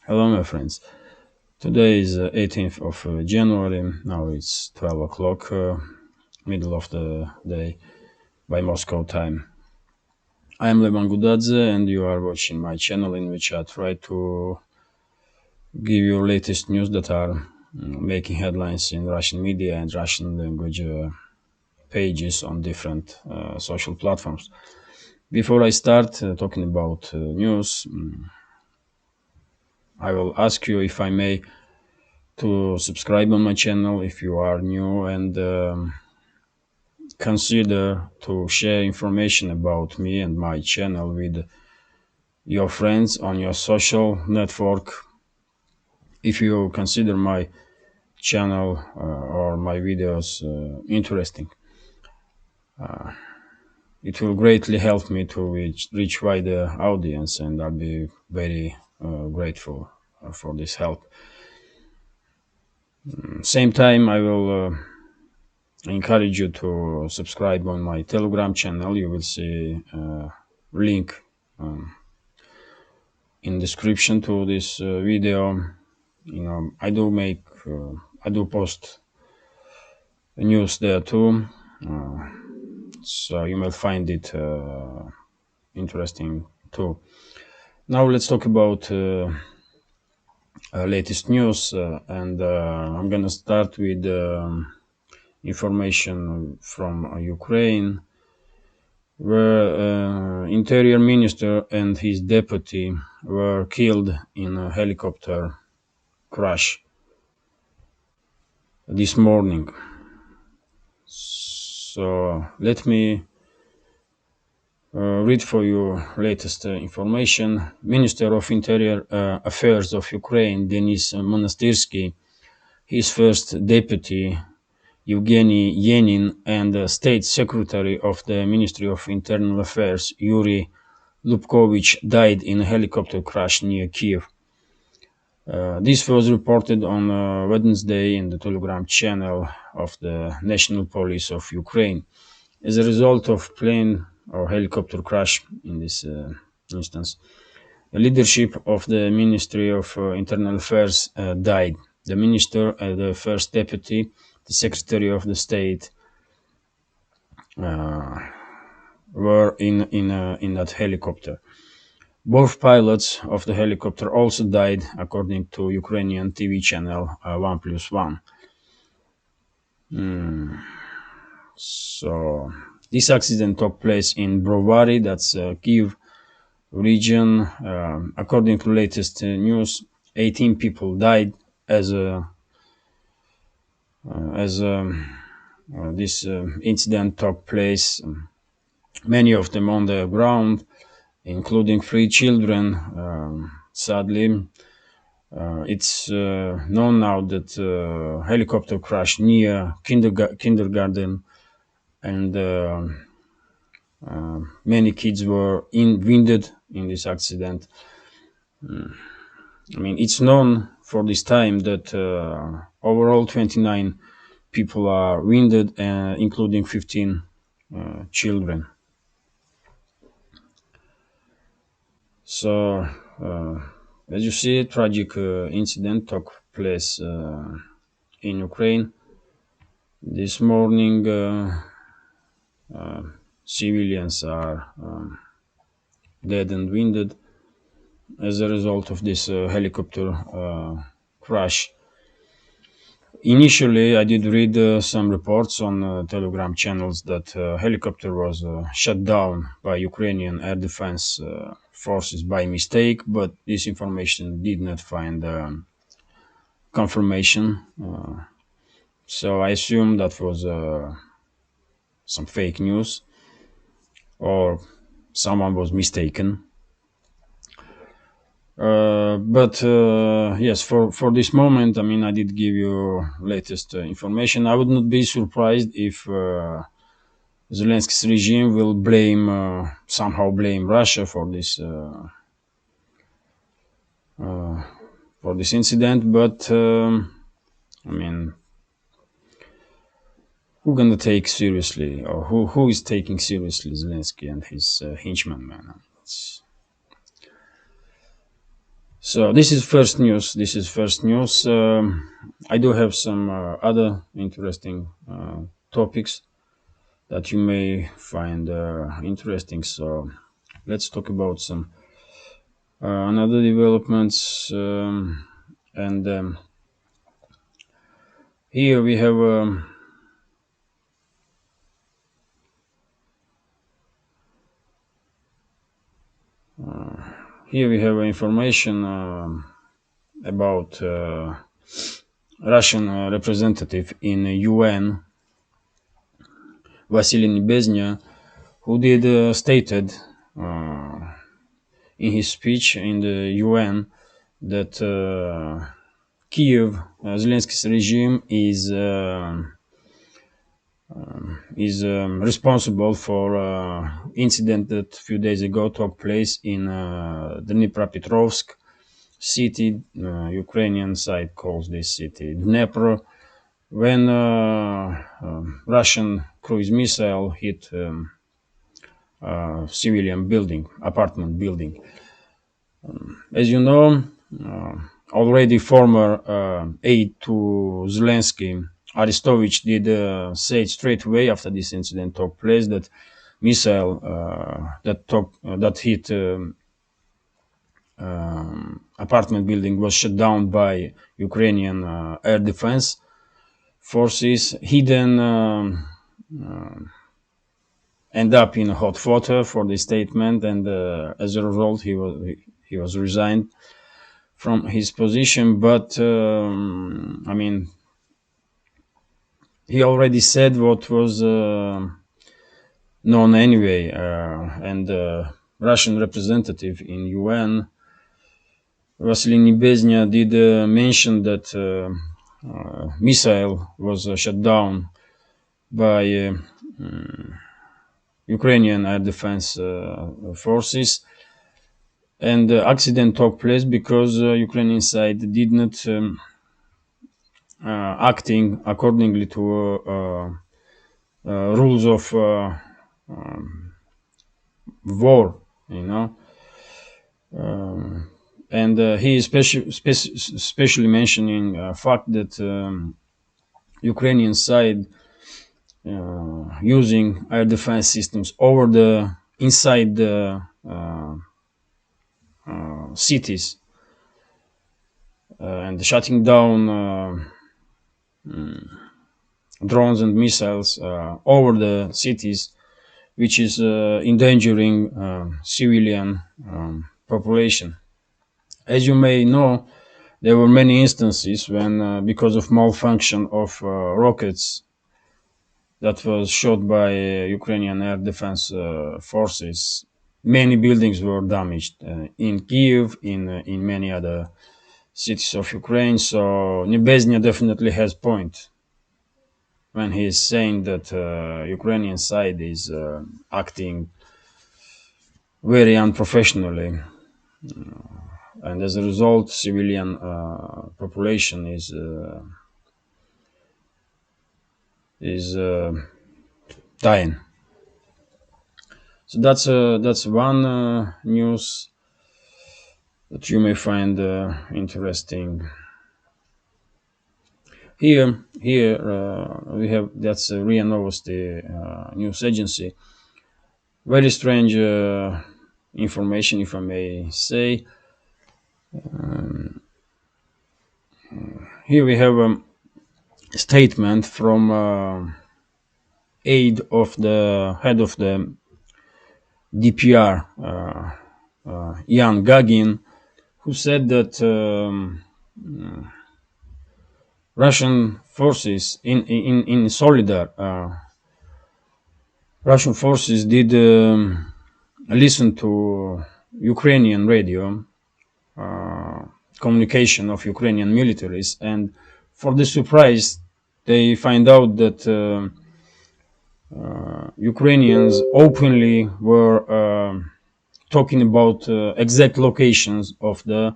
Hello, my friends. Today is 18th of January. Now it's 12 o'clock, middle of the day by Moscow time. I am Levan Gudadze, and you are watching my channel in which I try to give you latest news that are making headlines in Russian media and Russian language pages on different social platforms. Before I start talking about news, I will ask you, if I may, to subscribe on my channel if you are new, and consider to share information about me and my channel with your friends on your social network. If you consider my channel or my videos interesting, it will greatly help me to reach wider audience, and I'll be very grateful for this help. Same time, I will encourage you to subscribe on my Telegram channel. You will see link in description to this video. I do post news there too, so you may find it interesting too. Now let's talk about latest news, and I'm gonna start with information from Ukraine, where interior minister and his deputy were killed in a helicopter crash this morning. So let me read for you latest information. Minister of Interior Affairs of Ukraine, Denis Monastyrsky, his first deputy, Evgeny Yenin, and State Secretary of the Ministry of Internal Affairs, Yuri Lubkovich, died in a helicopter crash near Kiev. This was reported on Wednesday in the Telegram channel of the National Police of Ukraine. As a result of plane or helicopter crash in this instance, the leadership of the Ministry of Internal Affairs died. The minister, the first deputy, the Secretary of the State were in that helicopter. Both pilots of the helicopter also died, according to Ukrainian TV channel 1+1. So this accident took place in Brovary, that's Kiev region. According to latest news, 18 people died as this incident took place. Many of them on the ground, including 3 children. Sadly, it's known now that helicopter crashed near kindergarten, and many kids were wounded in this accident. I mean, it's known for this time that overall 29 people are wounded, including 15 children. So, as you see, a tragic incident took place in Ukraine this morning. Civilians are dead and wounded as a result of this helicopter crash. Initially, I did read some reports on Telegram channels that helicopter was shut down by Ukrainian air defense forces by mistake, but this information did not find confirmation. So I assume that was some fake news, or someone was mistaken. But yes, for this moment, I mean, I did give you latest information. I would not be surprised if Zelensky's regime will somehow blame Russia for this incident. But I mean, who gonna take seriously, or who is taking seriously Zelensky and his henchmen, man? So this is first news. I do have some other interesting topics that you may find interesting. So let's talk about some another developments. And here we have information about Russian representative in UN, Vasily Nebezhny, who did stated in his speech in the UN that Kiev, Zelensky's regime is responsible for incident that a few days ago took place in Dnipropetrovsk city. Ukrainian side calls this city Dnepro, when Russian cruise missile hit civilian building, apartment building. As you know, already former aide to Zelensky, Arestovich, did say straight away after this incident took place that missile that hit apartment building was shot down by Ukrainian air defense forces. He then end up in hot water for the statement, and as a result, he was resigned from his position. But I mean, he already said what was known anyway, and Russian representative in UN, Vasily Nebezhny, did mention that missile was shot down by Ukrainian air defense forces, and the accident took place because Ukrainian side did not acting accordingly to rules of war, you know. And he is especially mentioning fact that Ukrainian side using air defense systems over the inside the cities and shutting down drones and missiles over the cities, which is endangering civilian population. As you may know, there were many instances when, because of malfunction of rockets that was shot by Ukrainian air defense forces, many buildings were damaged in Kiev, in many other cities of Ukraine. So Nebezhny definitely has point when he is saying that Ukrainian side is acting very unprofessionally, and as a result, civilian population is dying. So that's one news that you may find interesting. Here we have, that's RIA Novosti news agency. Very strange information, if I may say. Here we have a statement from aide of the head of the DPR, Yan Gagin, who said that Russian forces in Solidar, Russian forces did listen to Ukrainian radio communication of Ukrainian militaries, and for the surprise, they find out that Ukrainians openly were talking about exact locations of the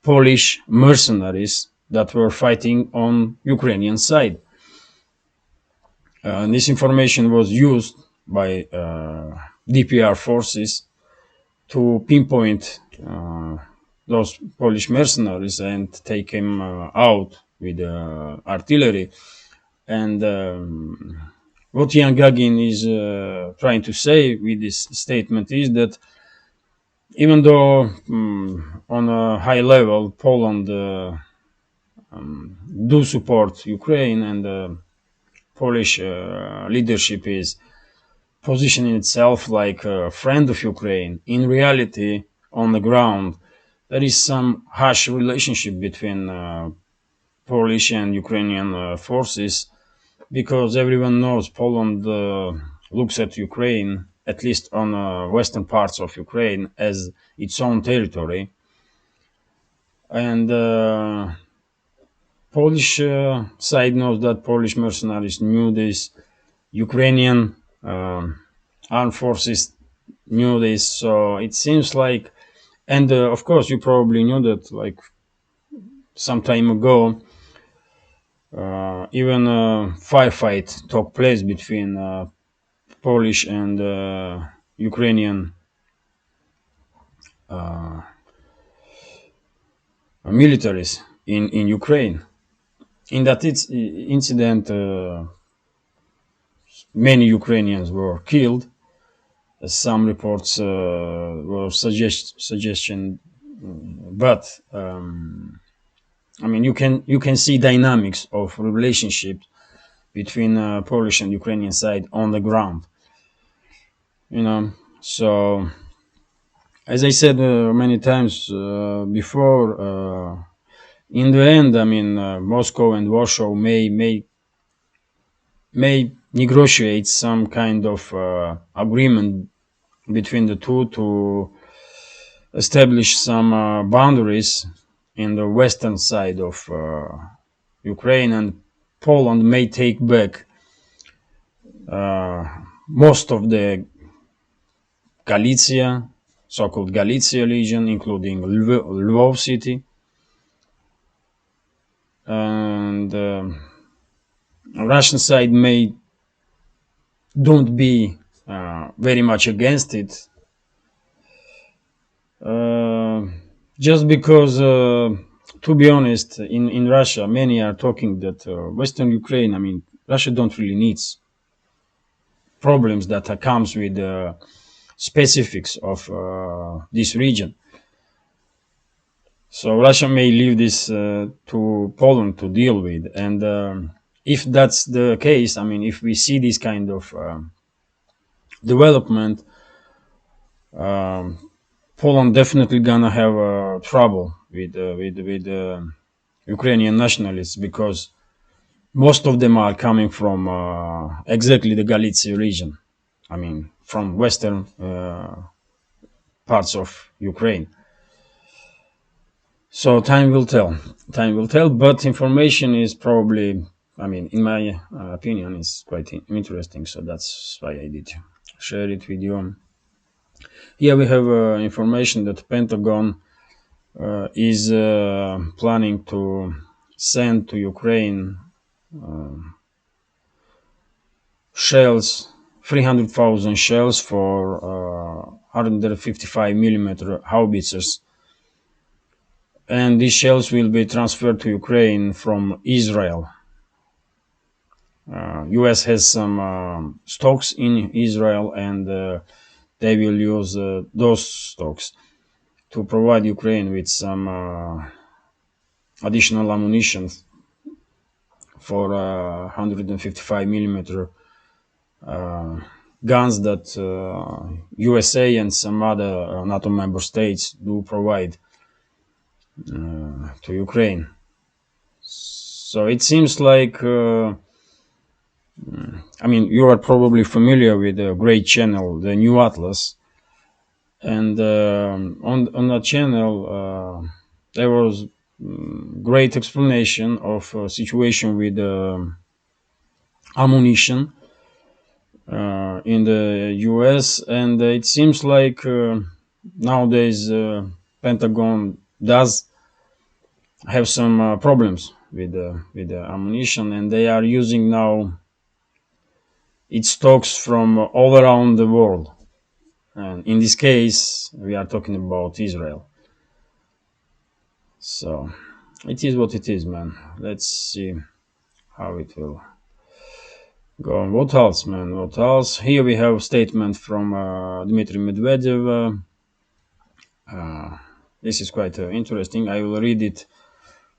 Polish mercenaries that were fighting on Ukrainian side. This information was used by DPR forces to pinpoint those Polish mercenaries and take him out with artillery. And what Jan Gagin is trying to say with this statement is that even though on a high level Poland do support Ukraine and Polish leadership is positioning itself like a friend of Ukraine, in reality, on the ground, there is some harsh relationship between Polish and Ukrainian forces, because everyone knows Poland looks at Ukraine, at least on western parts of Ukraine, as its own territory. And Polish side knows that Polish mercenaries knew this, Ukrainian armed forces knew this, so it seems like, and of course you probably knew that like some time ago, even a firefight took place between Polish and Ukrainian militaries in Ukraine. In that incident, many Ukrainians were killed. Some reports were suggestion, but I mean you can see dynamics of relationship between Polish and Ukrainian side on the ground. You know, so as I said many times before, in the end, I mean, Moscow and Warsaw may negotiate some kind of agreement between the two to establish some boundaries in the western side of Ukraine, and Poland may take back most of the Galicia, so-called Galicia region, including Lvov city, and Russian side may don't be very much against it, just because to be honest, in Russia many are talking that Western Ukraine, I mean, Russia don't really needs problems that comes with specifics of this region. So Russia may leave this to Poland to deal with, and if that's the case, I mean, if we see this kind of development, Poland definitely gonna have trouble with Ukrainian nationalists, because most of them are coming from exactly the Galicia region. I mean, from western parts of Ukraine. So time will tell. Time will tell. But information is probably, I mean, in my opinion, is quite interesting. So that's why I did share it with you. Here we have information that Pentagon is planning to send to Ukraine shells, 300,000 shells for 155 millimeter howitzers, and these shells will be transferred to Ukraine from Israel. US has some stocks in Israel, and they will use those stocks to provide Ukraine with some additional ammunition for 155 millimeter guns that USA and some other NATO member states do provide to Ukraine. So it seems like, I mean, you are probably familiar with the great channel, the New Atlas, and on that channel there was great explanation of situation with ammunition in the US, and it seems like nowadays Pentagon does have some problems with the ammunition, and they are using now its stocks from all around the world. And in this case, we are talking about Israel. So it is what it is, man. Let's see how it will go on. What else, man? What else? Here we have a statement from Dmitry Medvedev. This is quite interesting. I will read it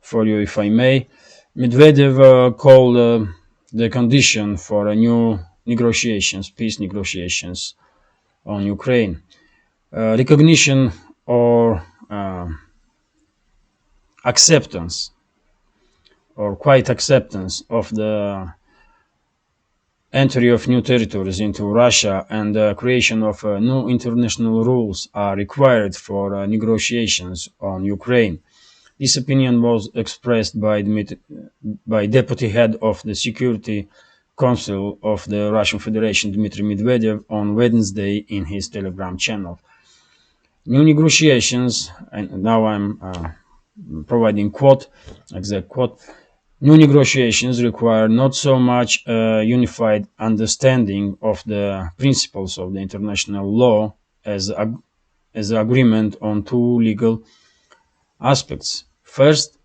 for you, if I may. Medvedev called the condition for a new negotiations, peace negotiations on Ukraine, recognition or acceptance or quiet acceptance of the entry of new territories into Russia and the creation of new international rules are required for negotiations on Ukraine. This opinion was expressed by Deputy Head of the Security Council of the Russian Federation, Dmitry Medvedev, on Wednesday in his Telegram channel. New negotiations, and now I'm providing quote, exact quote, new negotiations require not so much a unified understanding of the principles of the international law as agreement on two legal aspects. First,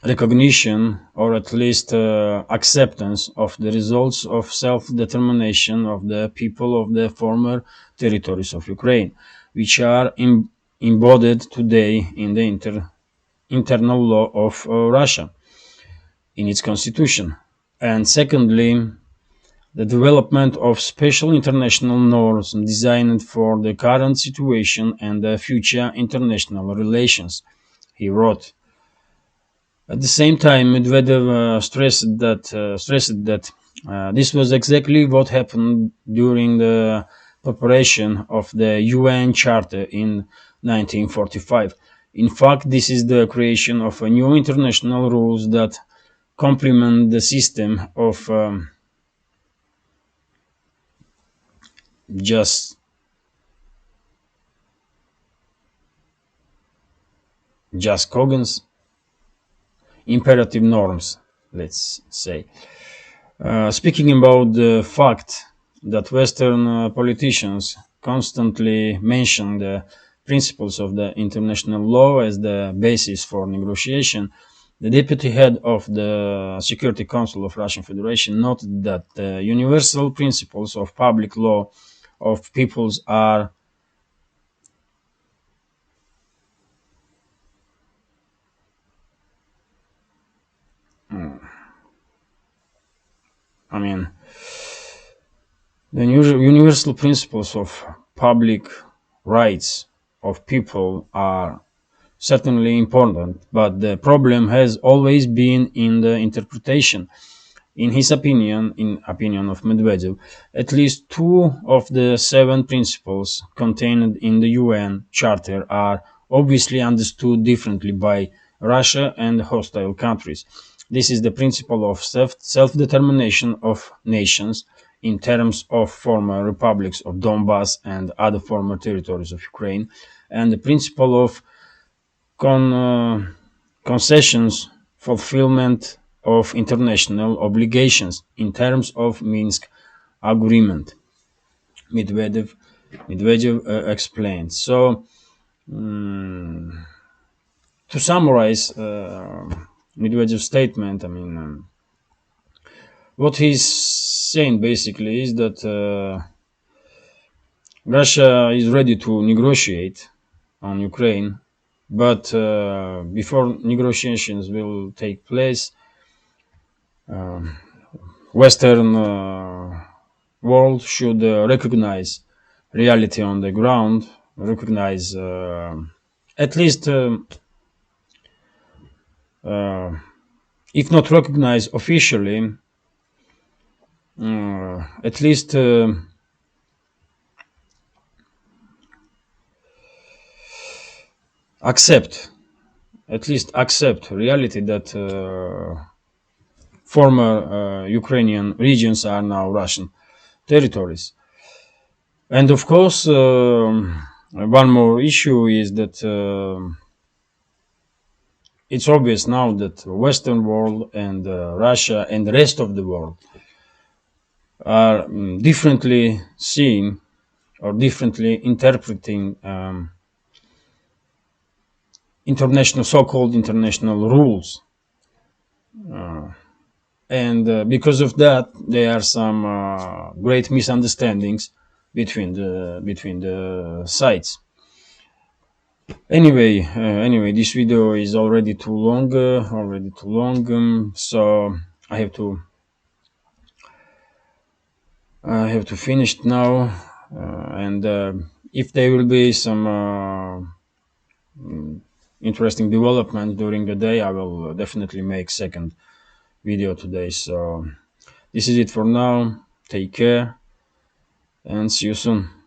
recognition or at least acceptance of the results of self-determination of the people of the former territories of Ukraine, which are embodied today in the internal law of Russia, in its constitution. And secondly, the development of special international norms designed for the current situation and the future international relations, he wrote. At the same time, Medvedev stressed that this was exactly what happened during the preparation of the UN Charter in 1945. In fact, this is the creation of a new international rules that complement the system of just cogence imperative norms, let's say. Speaking about the fact that Western politicians constantly mention the principles of the international law as the basis for negotiation, the deputy head of the Security Council of Russian Federation noted that the universal principles of public law of peoples are I mean, the universal principles of public rights of people are certainly important, but the problem has always been in the interpretation. In his opinion, in opinion of Medvedev, at least two of the seven principles contained in the UN Charter are obviously understood differently by Russia and hostile countries. This is the principle of self-determination of nations in terms of former republics of Donbass and other former territories of Ukraine, and the principle of concessions fulfillment of international obligations in terms of Minsk agreement. Medvedev explained. So, to summarize Medvedev's statement, I mean, what he's saying basically is that Russia is ready to negotiate on Ukraine, but before negotiations will take place, Western world should recognize reality on the ground, recognize at least, if not recognize officially, at least accept, reality that former Ukrainian regions are now Russian territories. And of course, one more issue is that it's obvious now that the Western world and Russia and the rest of the world are differently seeing or differently interpreting international, so-called international rules, and because of that, there are some great misunderstandings between the sides. Anyway, this video is already too long. So I have to finish now. And if there will be some interesting development during the day, I will definitely make second video today. So this is it for now. Take care and see you soon.